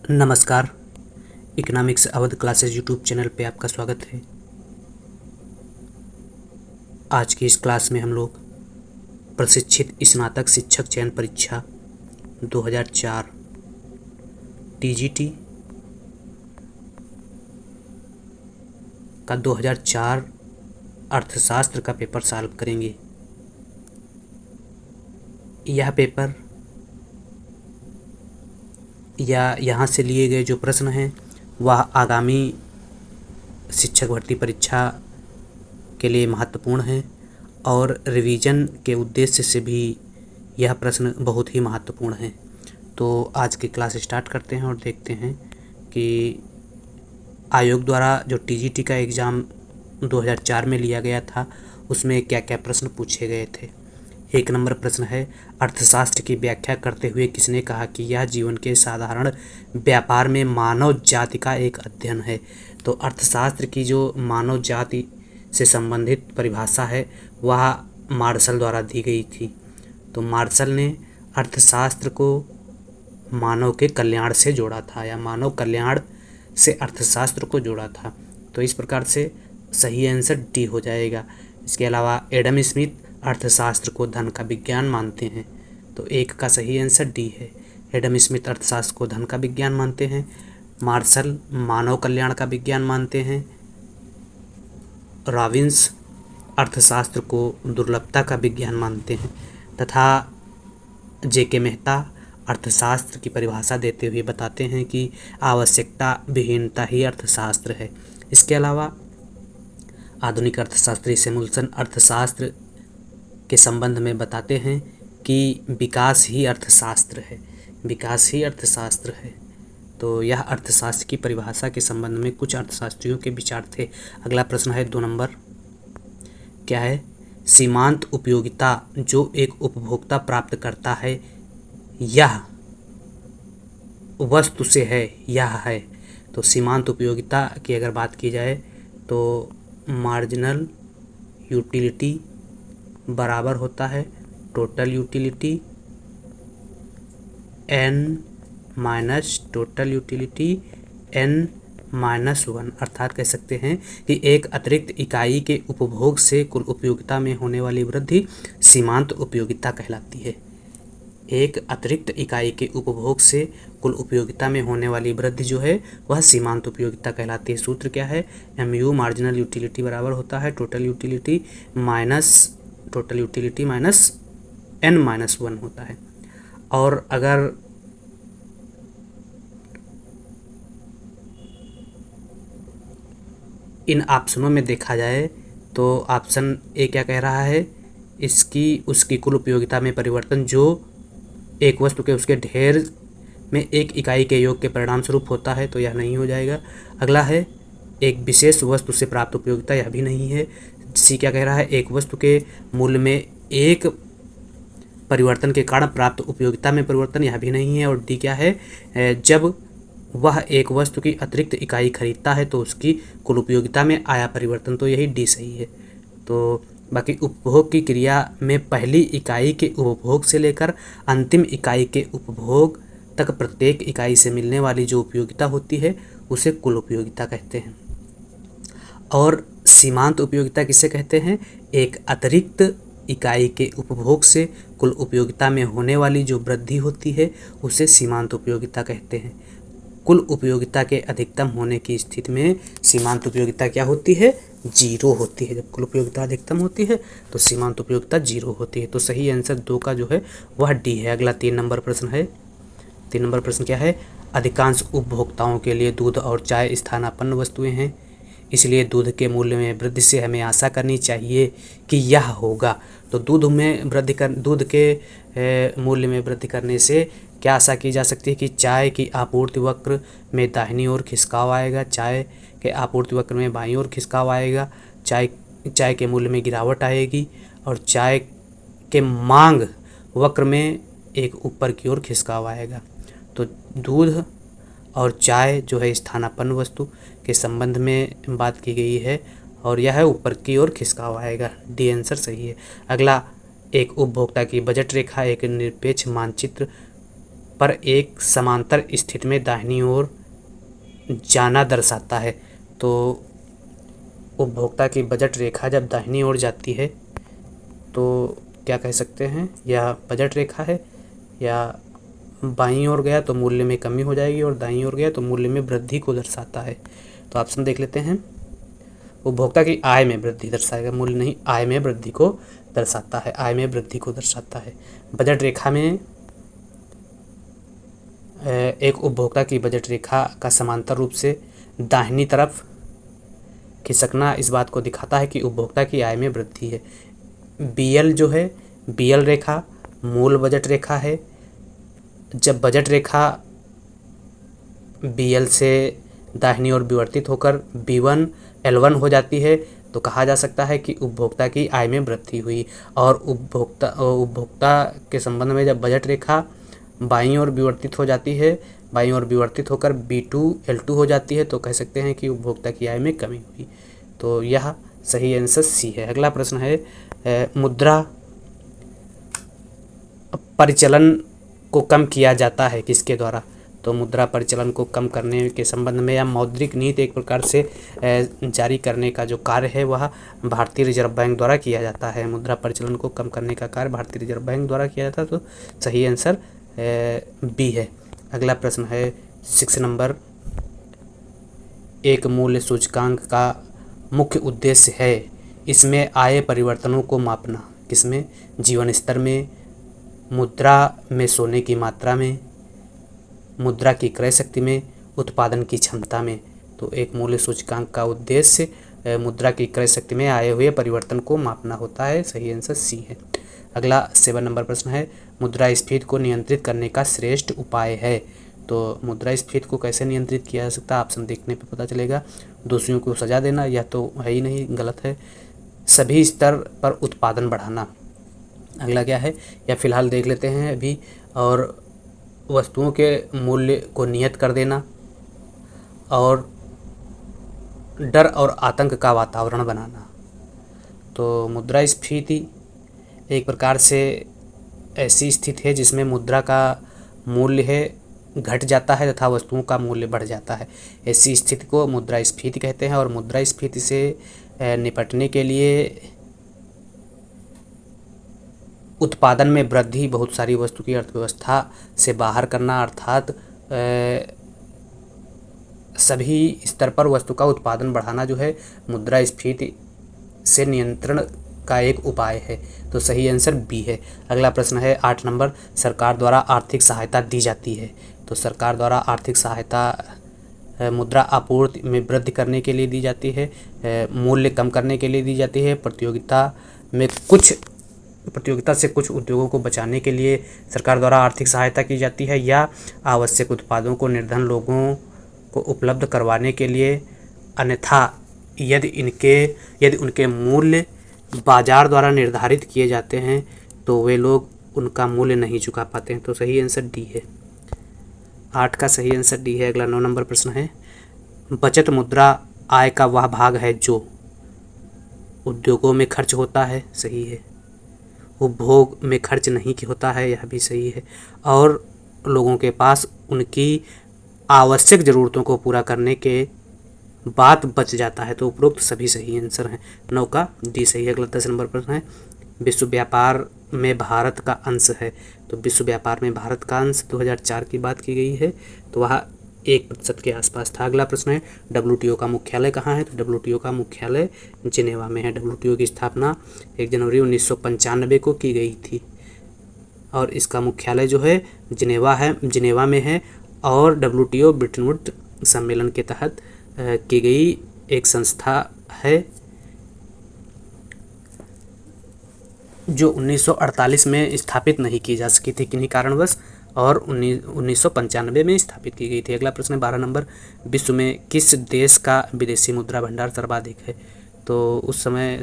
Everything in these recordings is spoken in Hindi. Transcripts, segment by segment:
नमस्कार। Economics Awadh classes YouTube channel पे आपका स्वागत है। आज की इस क्लास में हम लोग प्रशिक्षित स्नातक शिक्षक चयन परीक्षा 2004 टीजीटी का 2004 अर्थशास्त्र का पेपर सॉल्व करेंगे। यह पेपर या यहाँ से लिए गए जो प्रश्न हैं वह आगामी शिक्षक भर्ती परीक्षा के लिए महत्वपूर्ण हैं और रिवीजन के उद्देश्य से भी यह प्रश्न बहुत ही महत्वपूर्ण है। तो आज की क्लास स्टार्ट करते हैं और देखते हैं कि आयोग द्वारा जो टीजीटी का एग्ज़ाम 2004 में लिया गया था उसमें क्या क्या प्रश्न पूछे गए थे। एक नंबर प्रश्न है, अर्थशास्त्र की व्याख्या करते हुए किसने कहा कि यह जीवन के साधारण व्यापार में मानव जाति का एक अध्ययन है। तो अर्थशास्त्र की जो मानव जाति से संबंधित परिभाषा है वह मार्शल द्वारा दी गई थी। तो मार्शल ने अर्थशास्त्र को मानव के कल्याण से जोड़ा था या मानव कल्याण से अर्थशास्त्र को जोड़ा था। तो इस प्रकार से सही आंसर डी हो जाएगा। इसके अलावा एडम स्मिथ अर्थशास्त्र को धन का विज्ञान मानते हैं। तो एक का सही आंसर डी है। एडम स्मिथ अर्थशास्त्र को धन का विज्ञान मानते हैं, मार्शल मानव कल्याण का विज्ञान मानते हैं, रॉबिन्स अर्थशास्त्र को दुर्लभता का विज्ञान मानते हैं तथा जेके मेहता अर्थशास्त्र की परिभाषा देते हुए बताते हैं कि आवश्यकता विहीनता ही अर्थशास्त्र है। इसके अलावा आधुनिक अर्थशास्त्री सैमुअल्सन अर्थशास्त्र के संबंध में बताते हैं कि विकास ही अर्थशास्त्र है, विकास ही अर्थशास्त्र है। तो यह अर्थशास्त्र की परिभाषा के संबंध में कुछ अर्थशास्त्रियों के विचार थे। अगला प्रश्न है 2 नंबर, क्या है? सीमांत उपयोगिता जो एक उपभोक्ता प्राप्त करता है यह वस्तु से है, यह है। तो सीमांत उपयोगिता की अगर बात की जाए तो मार्जिनल यूटिलिटी बराबर होता है total utility n minus total utility n-1। अर्थात कह सकते हैं कि एक अतिरिक्त इकाई के उपभोग से कुल उपयोगिता में होने वाली वृद्धि सीमांत उपयोगिता कहलाती है। एक अतिरिक्त इकाई के उपभोग से कुल उपयोगिता में होने वाली वृद्धि जो है वह सीमांत उपयोगिता कहलाती है। सूत्र क्या है? MU मार्जिनल यूटिलिटी बराबर होता है टोटल यूटिलिटी माइनस n-1 होता है। और अगर इन ऑप्शनों में देखा जाए तो ऑप्शन ए क्या कह रहा है? इसकी उसकी कुल उपयोगिता में परिवर्तन जो एक वस्तु के उसके ढेर में एक इकाई के योग के परिणाम स्वरूप होता है, तो यह नहीं हो जाएगा। अगला है एक विशेष वस्तु से प्राप्त उपयोगिता, यह भी नहीं है। सी क्या कह रहा है? एक वस्तु के मूल्य में एक परिवर्तन के कारण प्राप्त उपयोगिता में परिवर्तन, यह भी नहीं है। और डी क्या है? जब वह एक वस्तु की अतिरिक्त इकाई खरीदता है तो उसकी कुल उपयोगिता में आया परिवर्तन, तो यही डी सही है। तो बाकी उपभोग की क्रिया में पहली इकाई के उपभोग से लेकर अंतिम इकाई के उपभोग तक प्रत्येक इकाई से मिलने वाली जो उपयोगिता होती है उसे कुल उपयोगिता कहते हैं। और सीमांत उपयोगिता किसे कहते हैं? एक अतिरिक्त इकाई के उपभोग से कुल उपयोगिता में होने वाली जो वृद्धि होती है उसे सीमांत उपयोगिता कहते हैं। कुल उपयोगिता के अधिकतम होने की स्थिति में सीमांत उपयोगिता क्या होती है? 0 होती है। जब कुल उपयोगिता अधिकतम होती है तो सीमांत उपयोगिता 0 होती है। तो सही आंसर 2 का जो है वह डी है। अगला 3 नंबर प्रश्न है। 3 नंबर प्रश्न क्या है? अधिकांश उपभोक्ताओं के लिए दूध और चाय स्थानापन्न वस्तुएं हैं, इसलिए दूध के मूल्य में वृद्धि से हमें आशा करनी चाहिए कि यह होगा। तो दूध के मूल्य में वृद्धि करने से क्या आशा की जा सकती है कि चाय की आपूर्ति वक्र में दाहिनी ओर खिसकाव आएगा, चाय के आपूर्ति वक्र में बाईं ओर खिसकाव आएगा, चाय के मूल्य में गिरावट आएगी और चाय के मांग वक्र में एक ऊपर की ओर खिसकाव आएगा। तो दूध और चाय जो है स्थानापन्न वस्तु के संबंध में बात की गई है और यह ऊपर की ओर खिसकाव आएगा। डी आंसर सही है। अगला, एक उपभोक्ता की बजट रेखा एक निरपेक्ष मानचित्र पर एक समांतर स्थिति में दाहिनी ओर जाना दर्शाता है। तो उपभोक्ता की बजट रेखा जब दाहिनी ओर जाती है तो क्या कह सकते हैं, यह बजट रेखा है, या बाईं ओर गया तो मूल्य में कमी हो जाएगी और दाईं ओर गया तो मूल्य में वृद्धि को दर्शाता है। तो ऑप्शन देख लेते हैं। उपभोक्ता की आय में वृद्धि दर्शाएगा, मूल्य नहीं, आय में वृद्धि को दर्शाता है, आय में वृद्धि को दर्शाता है। बजट रेखा में एक उपभोक्ता की बजट रेखा का समांतर रूप से दाहिनी तरफ खिसकना इस बात को दिखाता है कि उपभोक्ता की आय में वृद्धि है। बीएल जो है, बीएल रेखा मूल बजट रेखा है। जब बजट रेखा बीएल से दाहिनी ओर विवर्तित होकर B1 L1 हो जाती है तो कहा जा सकता है कि उपभोक्ता की आय में वृद्धि हुई। और उपभोक्ता के संबंध में जब बजट रेखा बाईं ओर विवर्तित हो जाती है, बाईं ओर विवर्तित होकर B2 L2 हो जाती है तो कह सकते हैं कि उपभोक्ता की आय में कमी हुई। तो यह सही आंसर सी है। अगला प्रश्न है, मुद्रा परिचलन को कम किया जाता है किसके द्वारा? तो मुद्रा परिचलन को कम करने के संबंध में या मौद्रिक नीति एक प्रकार से जारी करने का जो कार्य है वह भारतीय रिजर्व बैंक द्वारा किया जाता है। मुद्रा परिचलन को कम करने का कार्य भारतीय रिजर्व बैंक द्वारा किया जाता है। तो सही आंसर बी है। अगला प्रश्न है 6 नंबर, एक मूल्य सूचकांक का मुख्य उद्देश्य है इसमें आए परिवर्तनों को मापना। किसमें? जीवन स्तर में, मुद्रा में सोने की मात्रा में, मुद्रा की क्रय शक्ति में, उत्पादन की क्षमता में। तो एक मूल्य सूचकांक का उद्देश्य मुद्रा की क्रय शक्ति में आए हुए परिवर्तन को मापना होता है। सही आंसर सी है। अगला 7 नंबर प्रश्न है, मुद्रास्फीति को नियंत्रित करने का श्रेष्ठ उपाय है। तो मुद्रास्फीति को कैसे नियंत्रित किया जा सकता है? ऑप्शन देखने पे पता चलेगा। दोषियों को सजा देना, यह तो है ही नहीं, गलत है। सभी स्तर पर उत्पादन बढ़ाना। अगला क्या है, या फिलहाल देख लेते हैं अभी। और वस्तुओं के मूल्य को नियत कर देना और डर और आतंक का वातावरण बनाना। तो मुद्रास्फीति एक प्रकार से ऐसी स्थिति है जिसमें मुद्रा का मूल्य है घट जाता है तथा वस्तुओं का मूल्य बढ़ जाता है। ऐसी स्थिति को मुद्रास्फीति कहते हैं। और मुद्रास्फीति से निपटने के लिए उत्पादन में वृद्धि, बहुत सारी वस्तु की अर्थव्यवस्था से बाहर करना, अर्थात सभी स्तर पर वस्तु का उत्पादन बढ़ाना जो है मुद्रास्फीति से नियंत्रण का एक उपाय है। तो सही आंसर बी है। अगला प्रश्न है 8 नंबर, सरकार द्वारा आर्थिक सहायता दी जाती है। तो सरकार द्वारा आर्थिक सहायता मुद्रा आपूर्ति में वृद्धि करने के लिए दी जाती है, मूल्य कम करने के लिए दी जाती है, प्रतियोगिता से कुछ उद्योगों को बचाने के लिए सरकार द्वारा आर्थिक सहायता की जाती है, या आवश्यक उत्पादों को निर्धन लोगों को उपलब्ध करवाने के लिए। अन्यथा यदि उनके मूल्य बाजार द्वारा निर्धारित किए जाते हैं तो वे लोग उनका मूल्य नहीं चुका पाते हैं। तो सही आंसर डी है। 8 का सही आंसर डी है। अगला 9 नंबर प्रश्न है, बचत मुद्रा आय का वह भाग है जो उद्योगों में खर्च होता है। सही है। उपभोग में खर्च नहीं होता है, यह भी सही है। और लोगों के पास उनकी आवश्यक ज़रूरतों को पूरा करने के बाद बच जाता है। तो उपरोक्त सभी सही आंसर हैं। 9 का डी सही है। अगला 10 नंबर प्रश्न है, विश्व व्यापार में भारत का अंश है। तो विश्व व्यापार में भारत का अंश 2004 की बात की गई है, तो वह 1% के आसपास था। अगला प्रश्न है, WTO का मुख्यालय कहाँ है? तो WTO का मुख्यालय जिनेवा में है। WTO की स्थापना 1 जनवरी 1995 को की गई थी और इसका मुख्यालय जो है जिनेवा में है। और WTO ब्रिटन वुड्स सम्मेलन के तहत की गई एक संस्था है जो 1948 में स्थापित नहीं की जा सकी थी किन्हीं कारणवश, और 1995 में स्थापित की गई थी। अगला प्रश्न 12 नंबर, विश्व में किस देश का विदेशी मुद्रा भंडार सर्वाधिक है? तो उस समय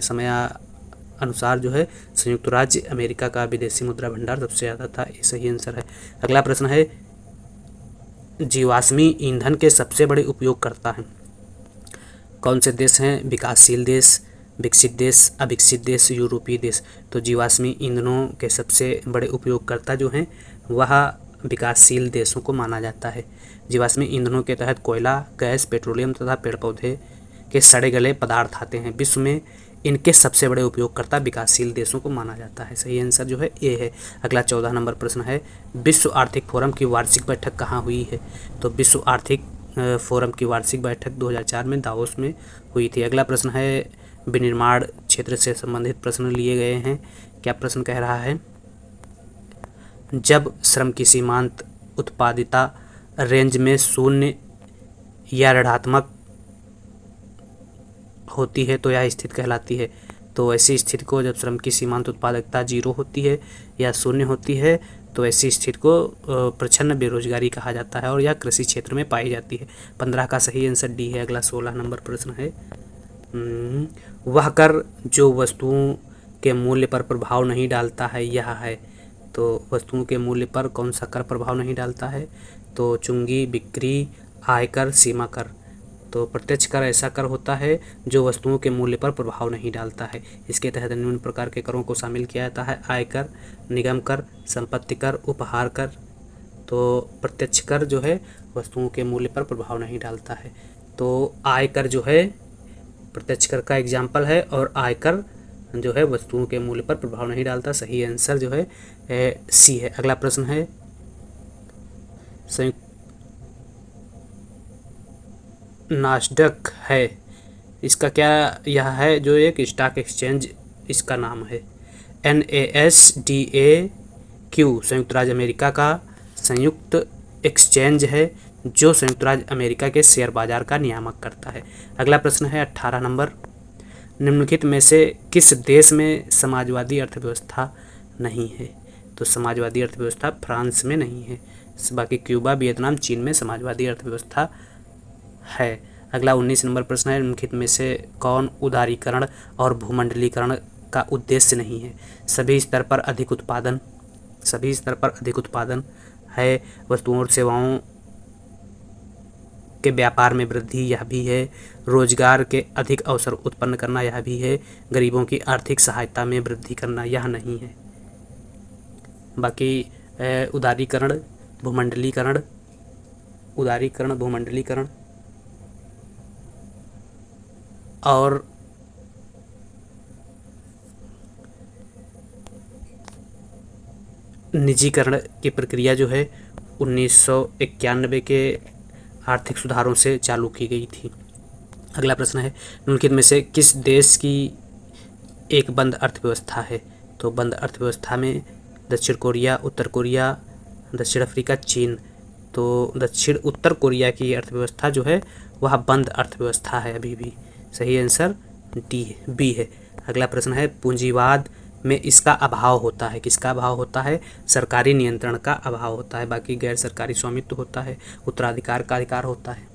अनुसार जो है संयुक्त राज्य अमेरिका का विदेशी मुद्रा भंडार सबसे ज़्यादा था। ये सही आंसर है। अगला प्रश्न है, जीवाश्मी ईंधन के सबसे बड़े उपयोगकर्ता हैं? कौन से देश हैं? विकासशील देश, विकसित देश, अविकसित देश, यूरोपीय देश। तो जीवाश्मी ईंधनों के सबसे बड़े उपयोगकर्ता जो हैं वह विकासशील देशों को माना जाता है। जीवाश्मी ईंधनों के तहत कोयला, गैस, पेट्रोलियम तथा पेड़ पौधे के सड़े गले पदार्थ आते हैं। विश्व में इनके सबसे बड़े उपयोगकर्ता विकासशील देशों को माना जाता है। सही आंसर जो है ए है। अगला 14 नंबर प्रश्न है, विश्व आर्थिक फोरम की वार्षिक बैठक कहाँ हुई है? तो विश्व आर्थिक फोरम की वार्षिक बैठक 2004 में दावोस में हुई थी। अगला प्रश्न है, विनिर्माण क्षेत्र से संबंधित प्रश्न लिए गए हैं। क्या प्रश्न कह रहा है? जब श्रम की सीमांत उत्पादिता रेंज में शून्य या ऋणात्मक होती है तो यह स्थिति कहलाती है। तो ऐसी स्थिति को, जब श्रम की सीमांत उत्पादकता 0 होती है या शून्य होती है, तो ऐसी स्थिति को प्रच्छन्न बेरोजगारी कहा जाता है और यह कृषि क्षेत्र में पाई जाती है। 15 का सही आंसर डी है। अगला 16 नंबर प्रश्न है, वह कर जो वस्तुओं के मूल्य पर प्रभाव नहीं डालता है यह है। तो वस्तुओं के मूल्य पर कौन सा कर प्रभाव नहीं डालता है? तो चुंगी, बिक्री, आयकर, सीमा कर। तो प्रत्यक्ष कर ऐसा कर होता है जो वस्तुओं के मूल्य पर प्रभाव नहीं डालता है। इसके तहत निम्न प्रकार के करों को शामिल किया जाता है: आयकर, निगम कर, संपत्ति कर, उपहार कर। तो प्रत्यक्ष कर जो है वस्तुओं के मूल्य पर प्रभाव नहीं डालता है। तो आयकर जो है प्रत्यक्ष कर का एग्जाम्पल है और आयकर जो है वस्तुओं के मूल्य पर प्रभाव नहीं डालता। सही आंसर जो है सी है। अगला प्रश्न है, संयुक्त नास्डक है, इसका क्या यह है जो एक स्टॉक एक्सचेंज इसका नाम है। NASDAQ संयुक्त राज्य अमेरिका का संयुक्त एक्सचेंज है जो संयुक्त राज्य अमेरिका के शेयर बाजार का नियामक करता है। अगला प्रश्न है 18 नंबर, निम्नलिखित में से किस देश में समाजवादी अर्थव्यवस्था नहीं है? तो समाजवादी अर्थव्यवस्था फ्रांस में नहीं है, बाकी क्यूबा, वियतनाम, चीन में समाजवादी अर्थव्यवस्था है। अगला 19 नंबर प्रश्न है, निम्नलिखित में से कौन उदारीकरण और भूमंडलीकरण का उद्देश्य नहीं है? सभी स्तर पर अधिक उत्पादन है, वस्तुओं और सेवाओं के व्यापार में वृद्धि यह भी है, रोजगार के अधिक अवसर उत्पन्न करना यह भी है, गरीबों की आर्थिक सहायता में वृद्धि करना यह नहीं है। बाकी उदारीकरण, भूमंडलीकरण और निजीकरण की प्रक्रिया जो है 1991 के आर्थिक सुधारों से चालू की गई थी। अगला प्रश्न है, निम्नलिखित में से किस देश की एक बंद अर्थव्यवस्था है? तो बंद अर्थव्यवस्था में दक्षिण कोरिया, उत्तर कोरिया, दक्षिण अफ्रीका, चीन। तो दक्षिण उत्तर कोरिया की अर्थव्यवस्था जो है वह बंद अर्थव्यवस्था है अभी भी। सही आंसर बी है। अगला प्रश्न है, पूंजीवाद में इसका अभाव होता है, किसका अभाव होता है? सरकारी नियंत्रण का अभाव होता है, बाकी गैर सरकारी स्वामित्व होता है, उत्तराधिकार का अधिकार होता है।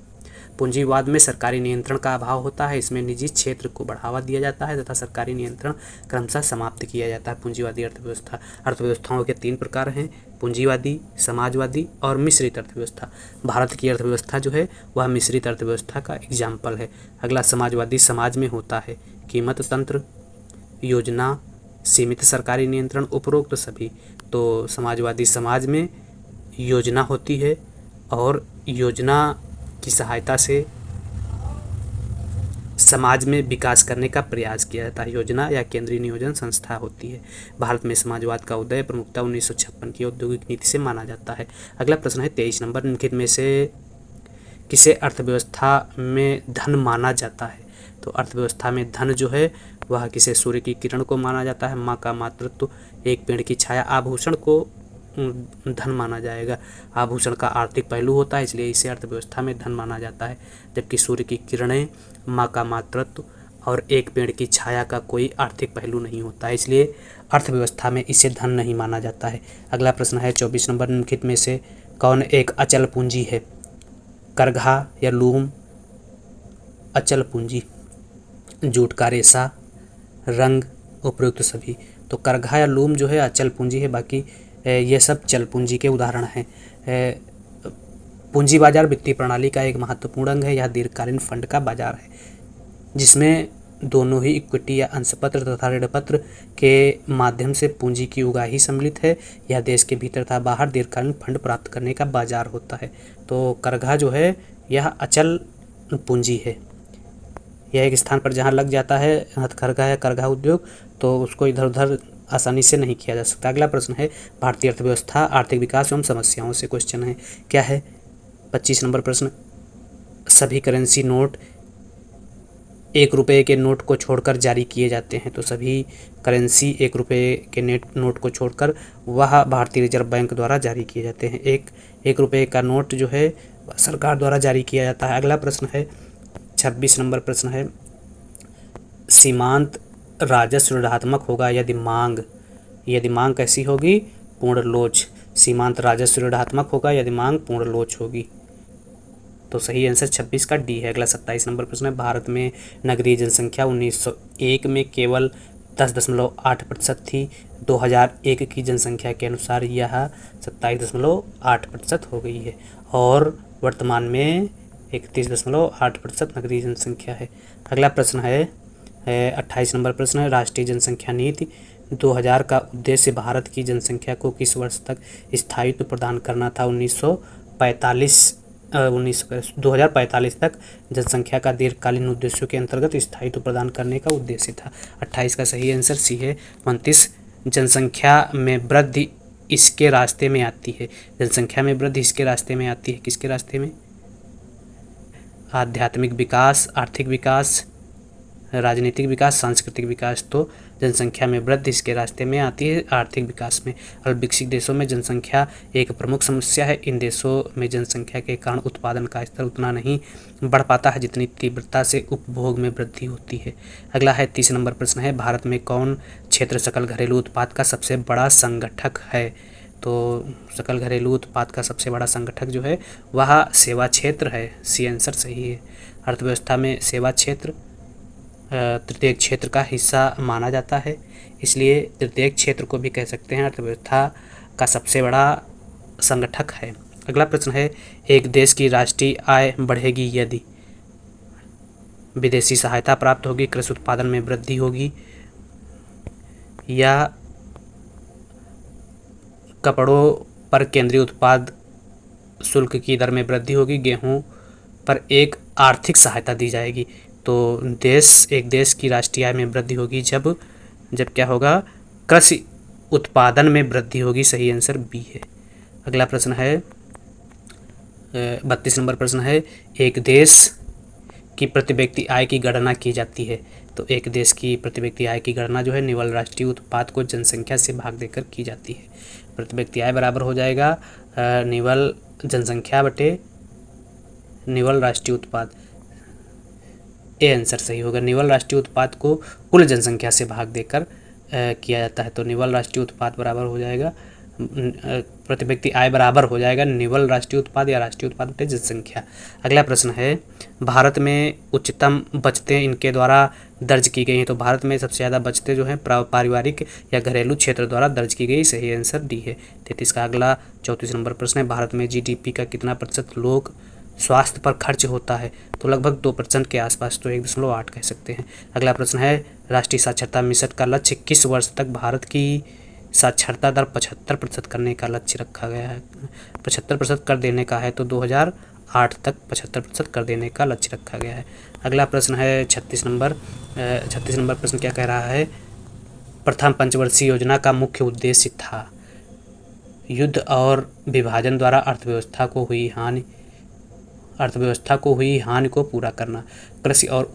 पूंजीवाद में सरकारी नियंत्रण का अभाव होता है, इसमें निजी क्षेत्र को बढ़ावा दिया जाता है तथा सरकारी नियंत्रण क्रमशः समाप्त किया जाता है। पूंजीवादी अर्थव्यवस्थाओं के 3 प्रकार हैं: पूंजीवादी, समाजवादी और मिश्रित अर्थव्यवस्था। भारत की अर्थव्यवस्था जो है वह मिश्रित अर्थव्यवस्था का एग्जाम्पल है। अगला, समाजवादी समाज में होता है कीमत तंत्र, योजना, सीमित सरकारी नियंत्रण, उपरोक्त सभी। तो समाजवादी समाज में योजना होती है और योजना की सहायता से समाज में विकास करने का प्रयास किया जाता है। योजना या केंद्रीय नियोजन संस्था होती है। भारत में समाजवाद का उदय प्रमुखता 1956 की औद्योगिक नीति से माना जाता है। अगला प्रश्न है 23 नंबर, निम्नलिखित में से किसे अर्थव्यवस्था में धन माना जाता है? तो अर्थव्यवस्था में धन जो है वह किसे? सूर्य की किरण को माना जाता है, माँ का मातृत्व, एक पेड़ की छाया, आभूषण को धन माना जाएगा। आभूषण का आर्थिक पहलू होता है इसलिए इसे अर्थव्यवस्था में धन माना जाता है, जबकि सूर्य की किरणें, माँ का मातृत्व और एक पेड़ की छाया का कोई आर्थिक पहलू नहीं होता है, इसलिए अर्थव्यवस्था में इसे धन नहीं माना जाता है। अगला प्रश्न है 24 नंबर, निम्नलिखित में से कौन एक अचल पूंजी है? करघा या लूम अचल पूंजी, जूट का रेशा, रंग, उपयुक्त सभी। तो करघा या लूम जो है अचल पूंजी है, बाकी ये सब चल पूंजी के उदाहरण हैं। पूंजी बाजार वित्तीय प्रणाली का एक महत्वपूर्ण अंग है। यह दीर्घकालीन फंड का बाजार है जिसमें दोनों ही इक्विटी या अंशपत्र तथा ऋणपत्र के माध्यम से पूंजी की उगाही सम्मिलित है। यह देश के भीतर तथा बाहर दीर्घकालीन फंड प्राप्त करने का बाजार होता है। तो करघा जो है यह अचल पूंजी है। यह एक स्थान पर जहाँ लग जाता है हथकरघा या करघा उद्योग तो उसको इधर उधर आसानी से नहीं किया जा सकता। अगला प्रश्न है भारतीय अर्थव्यवस्था, आर्थिक विकास एवं समस्याओं से क्वेश्चन है। क्या है 25 नंबर प्रश्न, सभी करेंसी नोट 1 रुपये के नोट को छोड़कर जारी किए जाते हैं। तो सभी करेंसी 1 रुपये के नोट को छोड़कर वह भारतीय रिजर्व बैंक द्वारा जारी किए जाते हैं। 1 रुपये का नोट जो है सरकार द्वारा जारी किया जाता है। अगला प्रश्न है 26 नंबर प्रश्न है सीमांत राजस्व ऋणात्मक होगा यदि मांग कैसी होगी, पूर्ण लोच। सीमांत राजस्व ऋणात्मक होगा यदि मांग पूर्ण लोच होगी। तो सही आंसर 26 का डी है। अगला 27 नंबर प्रश्न है भारत में नगरीय जनसंख्या 1901 में केवल 10.8% थी। 2001 की जनसंख्या के अनुसार यह 27.8% हो गई है और वर्तमान में 31.8% नगरीय जनसंख्या है। अगला प्रश्न है 28 नंबर प्रश्न है राष्ट्रीय जनसंख्या नीति 2000 का उद्देश्य भारत की जनसंख्या को किस वर्ष तक स्थायित्व प्रदान करना था। 2045 तक जनसंख्या का दीर्घकालीन उद्देश्यों के अंतर्गत स्थायित्व प्रदान करने का उद्देश्य था। 28 का सही आंसर सी है। 29 जनसंख्या में वृद्धि इसके रास्ते में आती है। जनसंख्या में वृद्धि इसके रास्ते में आती है, किसके रास्ते में? आध्यात्मिक विकास, आर्थिक विकास, राजनीतिक विकास, सांस्कृतिक विकास। तो जनसंख्या में वृद्धि इसके रास्ते में आती है आर्थिक विकास में। अल्पविकसित देशों में जनसंख्या एक प्रमुख समस्या है। इन देशों में जनसंख्या के कारण उत्पादन का स्तर उतना नहीं बढ़ पाता है जितनी तीव्रता से उपभोग में वृद्धि होती है। अगला है 30 नंबर प्रश्न है भारत में कौन क्षेत्र सकल घरेलू उत्पाद का सबसे बड़ा संगठक है। तो सकल घरेलू उत्पाद का सबसे बड़ा संगठक जो है वह सेवा क्षेत्र है। सी आंसर सही है। अर्थव्यवस्था में सेवा क्षेत्र तृतीय क्षेत्र का हिस्सा माना जाता है, इसलिए तृतीय क्षेत्र को भी कह सकते हैं अर्थव्यवस्था का सबसे बड़ा संगठक है। अगला प्रश्न है एक देश की राष्ट्रीय आय बढ़ेगी यदि विदेशी सहायता प्राप्त होगी, कृषि उत्पादन में वृद्धि होगी या कपड़ों पर केंद्रीय उत्पाद शुल्क की दर में वृद्धि होगी, गेहूं पर एक आर्थिक सहायता दी जाएगी। तो एक देश की राष्ट्रीय आय में वृद्धि होगी जब क्या होगा, कृषि उत्पादन में वृद्धि होगी। सही आंसर बी है। अगला प्रश्न है 32 नंबर प्रश्न है एक देश की प्रति व्यक्ति आय की गणना की जाती है। तो एक देश की प्रति व्यक्ति आय की गणना जो है निव्वल राष्ट्रीय उत्पाद को जनसंख्या से भाग देकर की जाती है। प्रति व्यक्ति आय बराबर हो जाएगा निव्वल जनसंख्या बटे निव्वल राष्ट्रीय उत्पाद। ए आंसर सही होगा। निव्वल राष्ट्रीय उत्पाद को कुल जनसंख्या से भाग देकर किया जाता है। तो निव्वल राष्ट्रीय उत्पाद बराबर हो जाएगा प्रति व्यक्ति आय बराबर हो जाएगा निव्वल राष्ट्रीय उत्पाद या राष्ट्रीय उत्पाद बटे जनसंख्या। अगला प्रश्न है भारत में उच्चतम बचतें इनके द्वारा दर्ज की गई हैं। तो भारत में सबसे ज़्यादा बचतें जो हैं पारिवारिक या घरेलू क्षेत्र द्वारा दर्ज की गई। सही आंसर डी है। 33 का अगला 34 नंबर प्रश्न है भारत में जीडीपी का कितना प्रतिशत लोग स्वास्थ्य पर खर्च होता है। तो लगभग 2% के आसपास, तो 1.8 कह सकते हैं। अगला प्रश्न है राष्ट्रीय साक्षरता मिशन का लक्ष्य किस वर्ष तक भारत की साक्षरता दर 75% करने का लक्ष्य रखा गया है। 75% कर देने का है, तो 2008 तक 75% कर देने का लक्ष्य रखा गया है। अगला प्रश्न है 36 नंबर प्रश्न क्या कह रहा है प्रथम पंचवर्षीय योजना का मुख्य उद्देश्य था युद्ध और विभाजन द्वारा अर्थव्यवस्था को हुई हानि को पूरा करना, कृषि और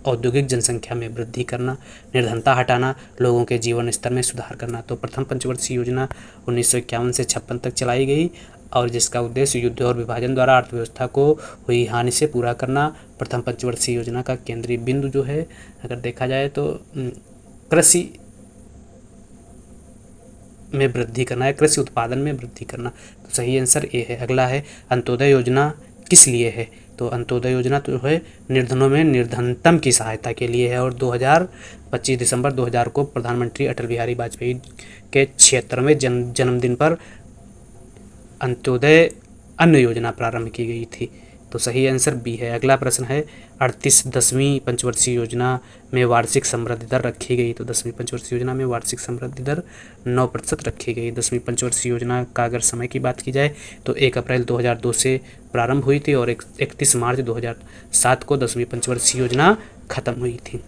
औद्योगिक जनसंख्या में वृद्धि करना, निर्धनता हटाना, लोगों के जीवन स्तर में सुधार करना। तो प्रथम पंचवर्षीय योजना 1951 से 56 तक चलाई गई और जिसका उद्देश्य युद्ध और विभाजन द्वारा अर्थव्यवस्था को हुई हानि से पूरा करना। प्रथम पंचवर्षीय योजना का केंद्रीय बिंदु जो है अगर देखा जाए तो कृषि में वृद्धि करना है, कृषि उत्पादन में वृद्धि करना। तो सही आंसर ए है। अगला है अंत्योदय योजना किस लिए है। तो अंत्योदय योजना तो है निर्धनों में निर्धनतम की सहायता के लिए है और 25 दिसंबर 2000 को प्रधानमंत्री अटल बिहारी वाजपेयी के 76वें जन्मदिन पर अंत्योदय अन्न योजना प्रारंभ की गई थी। तो सही आंसर बी है। अगला प्रश्न है 10वीं पंचवर्षीय योजना में वार्षिक समृद्धि दर रखी गई। तो 10वीं पंचवर्षीय योजना में वार्षिक समृद्धि दर 9% रखी गई। 10वीं पंचवर्षीय योजना का अगर समय की बात की जाए तो 1 अप्रैल 2002 से प्रारंभ हुई थी और 31 मार्च 2007 को 10वीं पंचवर्षीय योजना खत्म हुई थी।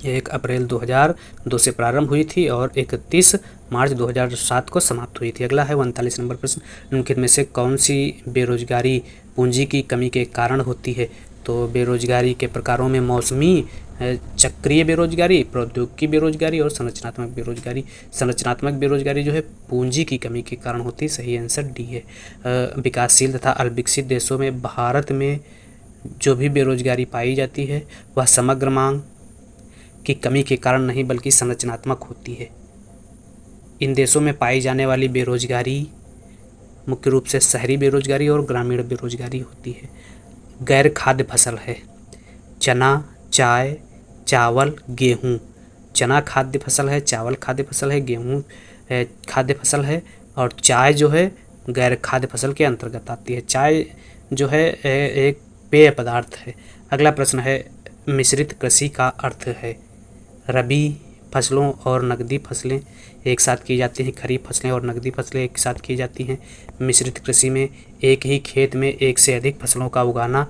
1 अप्रैल 2002 से प्रारंभ हुई थी और 31 मार्च 2007 को समाप्त हुई थी। अगला है 39 नंबर प्रश्न, निम्नलिखित में से कौन सी बेरोजगारी पूंजी की कमी के कारण होती है। तो बेरोजगारी के प्रकारों में मौसमी, चक्रीय बेरोजगारी, प्रौद्योगिकी बेरोजगारी और संरचनात्मक बेरोजगारी। संरचनात्मक बेरोजगारी जो है पूंजी की कमी के कारण होती है। सही आंसर डी है। विकासशील तथा अल्पविकसित देशों में भारत में जो भी बेरोजगारी पाई जाती है वह समग्र मांग की कमी के कारण नहीं बल्कि संरचनात्मक होती है। इन देशों में पाई जाने वाली बेरोजगारी मुख्य रूप से शहरी बेरोजगारी और ग्रामीण बेरोजगारी होती है। गैर खाद्य फसल है चना, चाय, चावल, गेहूँ। चना खाद्य फसल है, चावल खाद्य फसल है, गेहूँ खाद्य फसल है और चाय जो है गैर खाद्य फसल के अंतर्गत आती है। चाय जो है एक पेय पदार्थ है। अगला प्रश्न है मिश्रित कृषि का अर्थ है रबी फसलों और नकदी फसलें एक साथ की जाती हैं। खरीफ फसलें और नकदी फसलें एक साथ की जाती हैं। मिश्रित कृषि में एक ही खेत में एक से अधिक फसलों का उगाना।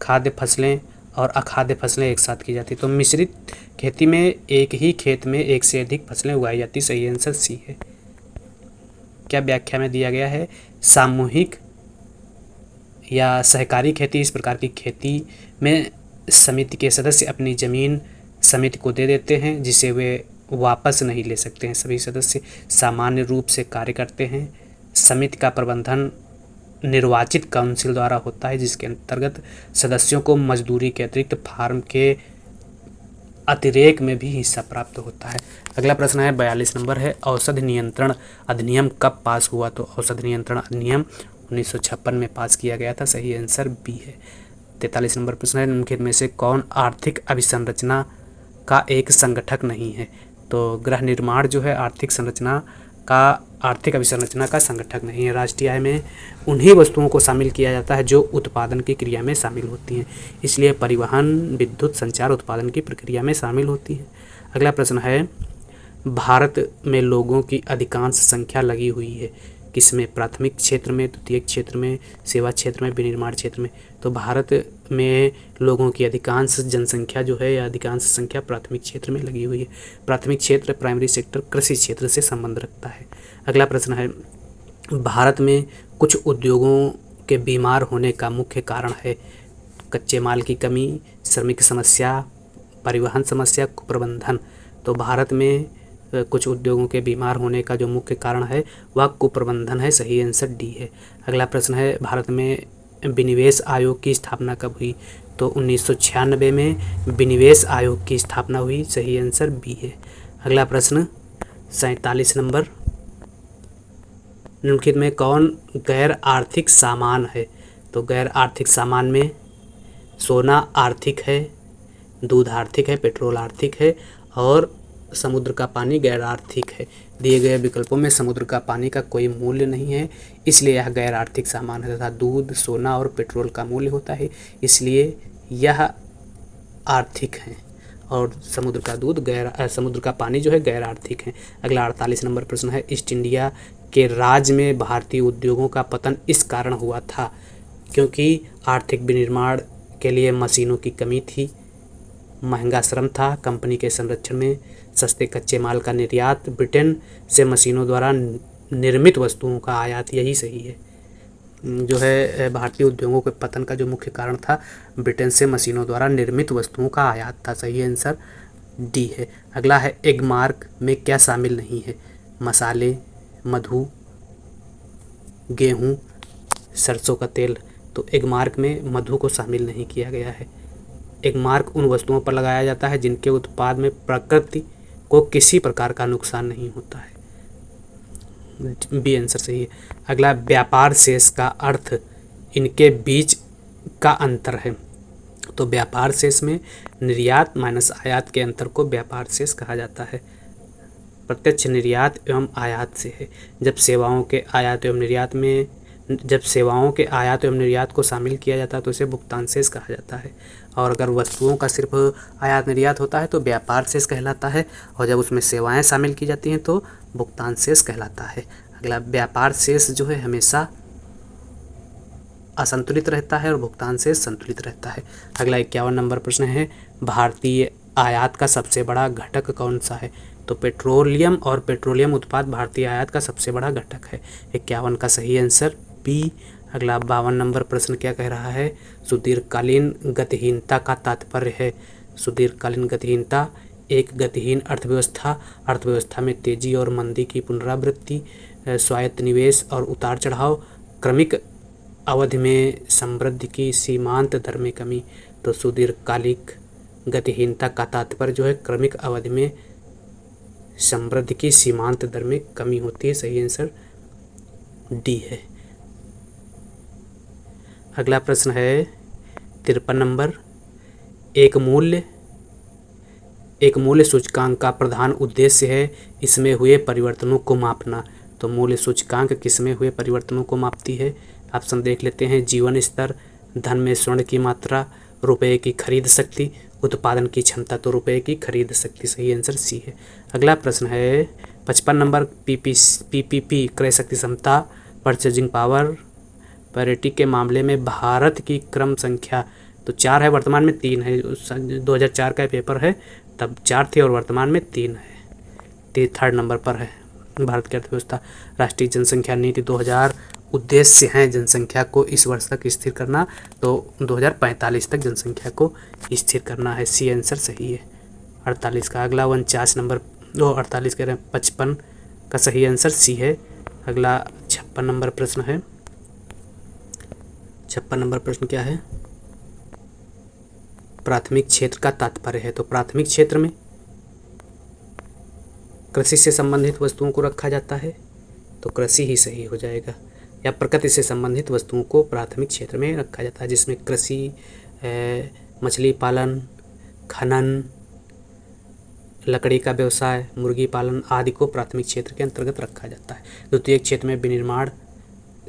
खाद्य फसलें और अखाद्य फसलें एक साथ की जाती हैं। तो मिश्रित खेती में एक ही खेत में एक से अधिक फसलें उगाई जाती। सही आंसर सी है। क्या व्याख्या में दिया गया है, सामूहिक या सहकारी खेती इस प्रकार की खेती में समिति के सदस्य अपनी ज़मीन समिति को दे देते हैं जिसे वे वापस नहीं ले सकते हैं। सभी सदस्य सामान्य रूप से कार्य करते हैं। समिति का प्रबंधन निर्वाचित काउंसिल द्वारा होता है जिसके अंतर्गत सदस्यों को मजदूरी के अतिरिक्त फार्म के अतिरेक में भी हिस्सा प्राप्त होता है। अगला प्रश्न है 42 नंबर है औषधि नियंत्रण अधिनियम कब पास हुआ। तो औषधि नियंत्रण अधिनियम 1956 में पास किया गया था। सही आंसर बी है। 43 नंबर प्रश्न है निम्नलिखित में से कौन आर्थिक अभिसंरचना का एक संगठक नहीं है। तो गृह निर्माण जो है आर्थिक अभिसंरचना का संगठक नहीं है। राष्ट्रीय आय में उन्हीं वस्तुओं को शामिल किया जाता है जो उत्पादन की क्रिया में शामिल होती हैं, इसलिए परिवहन, विद्युत, संचार उत्पादन की प्रक्रिया में शामिल होती है। अगला प्रश्न है भारत में लोगों की अधिकांश संख्या लगी हुई है किसमें, प्राथमिक क्षेत्र में, द्वितीयक क्षेत्र में, सेवा क्षेत्र में, विनिर्माण क्षेत्र में। तो भारत में लोगों की अधिकांश जनसंख्या जो है या अधिकांश संख्या प्राथमिक क्षेत्र में लगी हुई है। प्राथमिक क्षेत्र, प्राइमरी सेक्टर, कृषि क्षेत्र से संबंध रखता है। अगला प्रश्न है भारत में कुछ उद्योगों के बीमार होने का मुख्य कारण है कच्चे माल की कमी, श्रमिक समस्या, परिवहन समस्या, कुप्रबंधन। तो भारत में कुछ उद्योगों के बीमार होने का जो मुख्य कारण है वह कुप्रबंधन है। सही आंसर डी है। अगला प्रश्न है भारत में विनिवेश आयोग की स्थापना कब हुई। तो 1996 में विनिवेश आयोग की स्थापना हुई। सही आंसर बी है। अगला प्रश्न 47 नंबर, निम्नलिखित में कौन गैर आर्थिक सामान है। तो गैर आर्थिक सामान में सोना आर्थिक है, दूध आर्थिक है, पेट्रोल आर्थिक है और समुद्र का पानी गैर आर्थिक है। दिए गए विकल्पों में समुद्र का पानी का कोई मूल्य नहीं है इसलिए यह गैर आर्थिक सामान है तथा दूध, सोना और पेट्रोल का मूल्य होता है इसलिए यह आर्थिक है और समुद्र का पानी जो है गैर आर्थिक है। अगला 48 नंबर प्रश्न है ईस्ट इंडिया के राज में भारतीय उद्योगों का पतन इस कारण हुआ था क्योंकि आर्थिक विनिर्माण के लिए मशीनों की कमी थी, महंगा श्रम था, कंपनी के संरक्षण में सस्ते कच्चे माल का निर्यात, ब्रिटेन से मशीनों द्वारा निर्मित वस्तुओं का आयात। यही सही है। जो है भारतीय उद्योगों के पतन का जो मुख्य कारण था ब्रिटेन से मशीनों द्वारा निर्मित वस्तुओं का आयात था। सही आंसर डी है। अगला है एगमार्क में क्या शामिल नहीं है, मसाले, मधु, गेहूँ, सरसों का तेल। तो एगमार्क में मधु को शामिल नहीं किया गया है। एगमार्क उन वस्तुओं पर लगाया जाता है जिनके उत्पाद में प्रकृति को किसी प्रकार का नुकसान नहीं होता है। बी आंसर सही है। अगला व्यापार शेष का अर्थ इनके बीच का अंतर है। तो व्यापार शेष में निर्यात माइनस आयात के अंतर को व्यापार शेष कहा जाता है। प्रत्यक्ष निर्यात एवं आयात से है। जब सेवाओं के आयात एवं निर्यात में जब सेवाओं के आयात एवं निर्यात को शामिल किया जाता है तो इसे भुगतान शेष कहा जाता है। और अगर वस्तुओं का सिर्फ आयात निर्यात होता है तो व्यापार शेष कहलाता है, और जब उसमें सेवाएं शामिल की जाती हैं तो भुगतान शेष कहलाता है। अगला, व्यापार शेष जो है हमेशा असंतुलित रहता है और भुगतान शेष संतुलित रहता है। अगला 51 नंबर प्रश्न है, भारतीय आयात का सबसे बड़ा घटक कौन सा है? तो पेट्रोलियम और पेट्रोलियम उत्पाद भारतीय आयात का सबसे बड़ा घटक है। 51 का सही आंसर बी। अगला 52 नंबर प्रश्न क्या कह रहा है? सुदीर्घकालीन गतिहीनता का तात्पर्य है। सुदीर्घकालीन गतिहीनता एक गतिहीन अर्थव्यवस्था में तेजी और मंदी की पुनरावृत्ति, स्वायत्त निवेश और उतार चढ़ाव, क्रमिक अवधि में समृद्धि की सीमांत दर में कमी। तो सुदीर्घकालिक गतिहीनता का तात्पर्य जो है क्रमिक अवधि में समृद्धि की सीमांत दर में कमी होती है। सही आंसर डी है। अगला प्रश्न है 53 नंबर, एक मूल्य सूचकांक का प्रधान उद्देश्य है इसमें हुए परिवर्तनों को मापना। तो मूल्य सूचकांक किसमें हुए परिवर्तनों को मापती है? ऑप्शन देख लेते हैं। जीवन स्तर, धन में स्वर्ण की मात्रा, रुपए की खरीद शक्ति, उत्पादन की क्षमता। तो रुपए की खरीद शक्ति। सही आंसर सी है। अगला प्रश्न है 55 नंबर, पीपीपी क्रय शक्ति क्षमता, परचेजिंग पावर, पैरिटी के मामले में भारत की क्रम संख्या। तो 4 है, वर्तमान में 3 है। 2004 का पेपर है तब 4 थी और वर्तमान में 3 है। 3rd नंबर पर है भारत की अर्थव्यवस्था। राष्ट्रीय जनसंख्या नीति 2000 उद्देश्य हैं जनसंख्या को इस वर्ष तक स्थिर करना, तो 2045 तक जनसंख्या को स्थिर करना है। सी आंसर सही है 48 का। अगला 49 नंबर, 48 कह रहे हैं, 55 का सही आंसर सी है। अगला 56 नंबर प्रश्न है। 56 नंबर प्रश्न क्या है? प्राथमिक क्षेत्र का तात्पर्य है। तो प्राथमिक क्षेत्र में कृषि से संबंधित वस्तुओं को रखा जाता है, तो कृषि ही सही हो जाएगा। या प्रकृति से संबंधित वस्तुओं को प्राथमिक क्षेत्र में रखा जाता है, जिसमें कृषि, मछली पालन, खनन, लकड़ी का व्यवसाय, मुर्गी पालन आदि को प्राथमिक क्षेत्र के अंतर्गत रखा जाता है। द्वितीय क्षेत्र में विनिर्माण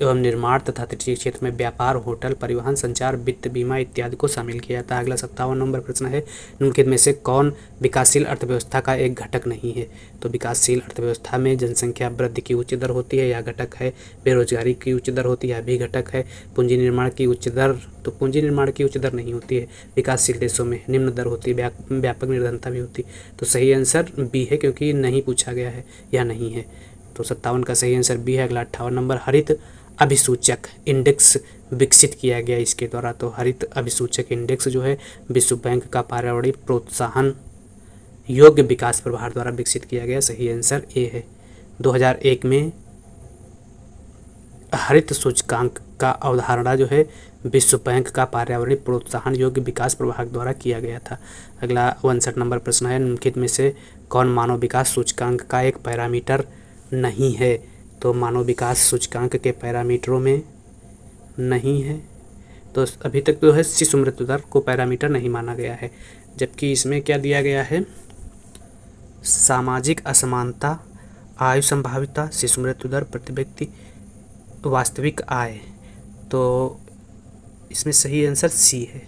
एवं निर्माण तथा तृतीय क्षेत्र में व्यापार, होटल, परिवहन, संचार, वित्त, बीमा इत्यादि को शामिल किया जाता है। अगला 57 नंबर प्रश्न है, निम्नलिखित में से कौन विकासशील अर्थव्यवस्था का एक घटक नहीं है? तो विकासशील अर्थव्यवस्था में जनसंख्या वृद्धि की उच्च दर होती है, यह घटक है। बेरोजगारी की उच्च दर होती है, यह भी घटक है। पूंजी निर्माण की उच्च दर, तो पूंजी निर्माण की उच्च दर नहीं होती है। विकासशील देशों में निम्न दर होती है, व्यापक निर्धनता भी होती है। तो सही आंसर बी है, क्योंकि नहीं पूछा गया है या नहीं है। तो 57 का सही आंसर बी है। अगला 58 नंबर, हरित अभिसूचक इंडेक्स विकसित किया गया इसके द्वारा। तो हरित अभिसूचक इंडेक्स जो है विश्व बैंक का पर्यावरणीय प्रोत्साहन योग्य विकास प्रभार द्वारा विकसित किया गया। सही आंसर ए है। 2001 में हरित सूचकांक का अवधारणा जो है विश्व बैंक का पर्यावरणीय प्रोत्साहन योग्य विकास प्रभाग द्वारा किया गया था। अगला 59 नंबर प्रश्न है, निम्नलिखित में से कौन मानव विकास सूचकांक का एक पैरामीटर नहीं है? तो मानव विकास सूचकांक के पैरामीटरों में नहीं है। तो अभी तक तो है शिशु मृत्यु दर को पैरामीटर नहीं माना गया है, जबकि इसमें क्या दिया गया है? सामाजिक असमानता, आयु संभाविता, शिशु मृत्यु दर, प्रति व्यक्ति वास्तविक आय। तो इसमें सही आंसर सी है।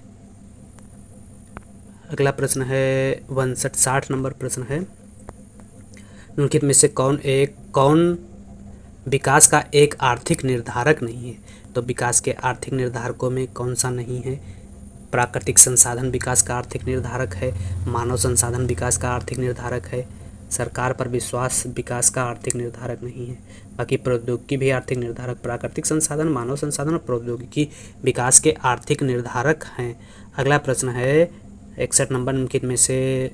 अगला प्रश्न है 60 नंबर प्रश्न है, निम्नलिखित में से कौन विकास का एक आर्थिक निर्धारक नहीं है? तो विकास के आर्थिक निर्धारकों में कौन सा नहीं है? प्राकृतिक संसाधन विकास का आर्थिक निर्धारक है, मानव संसाधन विकास का आर्थिक निर्धारक है, सरकार पर विश्वास विकास का आर्थिक निर्धारक नहीं है। बाकी प्रौद्योगिकी भी आर्थिक निर्धारक, प्राकृतिक संसाधन, मानव संसाधन और प्रौद्योगिकी विकास के आर्थिक निर्धारक हैं। अगला प्रश्न है 61 नंबर, निम्नलिखित में से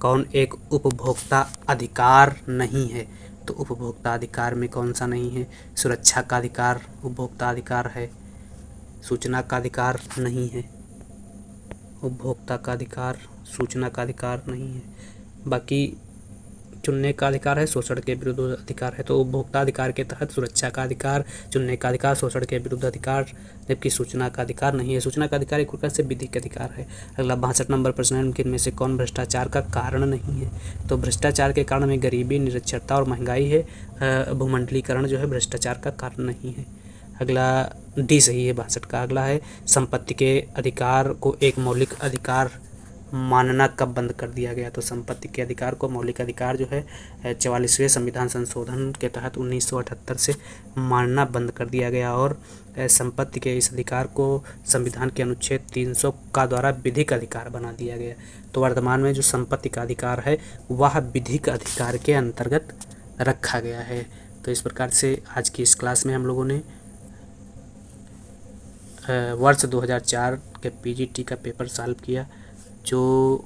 कौन एक उपभोक्ता अधिकार नहीं है? तो उपभोक्ता अधिकार में कौन सा नहीं है? सुरक्षा का अधिकार उपभोक्ता अधिकार है, सूचना का अधिकार नहीं है, उपभोक्ता का अधिकार, सूचना का अधिकार नहीं है। बाकी चुनने का अधिकार है, शोषण के विरुद्ध अधिकार है। तो उपभोक्ता अधिकार के तहत सुरक्षा का अधिकार, चुनने का अधिकार, शोषण के विरुद्ध अधिकार, जबकि सूचना का अधिकार नहीं है। सूचना का अधिकार एक प्रकार से विधिक अधिकार है। अगला 62 नंबर प्रश्न है, इनमें से कौन भ्रष्टाचार का कारण नहीं है? तो भ्रष्टाचार के कारण में गरीबी, निरक्षरता और महंगाई है। भूमंडलीकरण जो है भ्रष्टाचार का कारण नहीं है। अगला डी सही है 62 का। अगला है संपत्ति के अधिकार को एक मौलिक अधिकार मानना कब बंद कर दिया गया? तो संपत्ति के अधिकार को मौलिक अधिकार जो है 44वें संविधान संशोधन के तहत 1978 से मानना बंद कर दिया गया और संपत्ति के इस अधिकार को संविधान के अनुच्छेद 300 का द्वारा विधिक अधिकार बना दिया गया। तो वर्तमान में जो संपत्ति का अधिकार है वह विधिक अधिकार के अंतर्गत रखा गया है। तो इस प्रकार से आज की इस क्लास में हम लोगों ने वर्ष 2004 के पीजीटी का पेपर सॉल्व किया, जो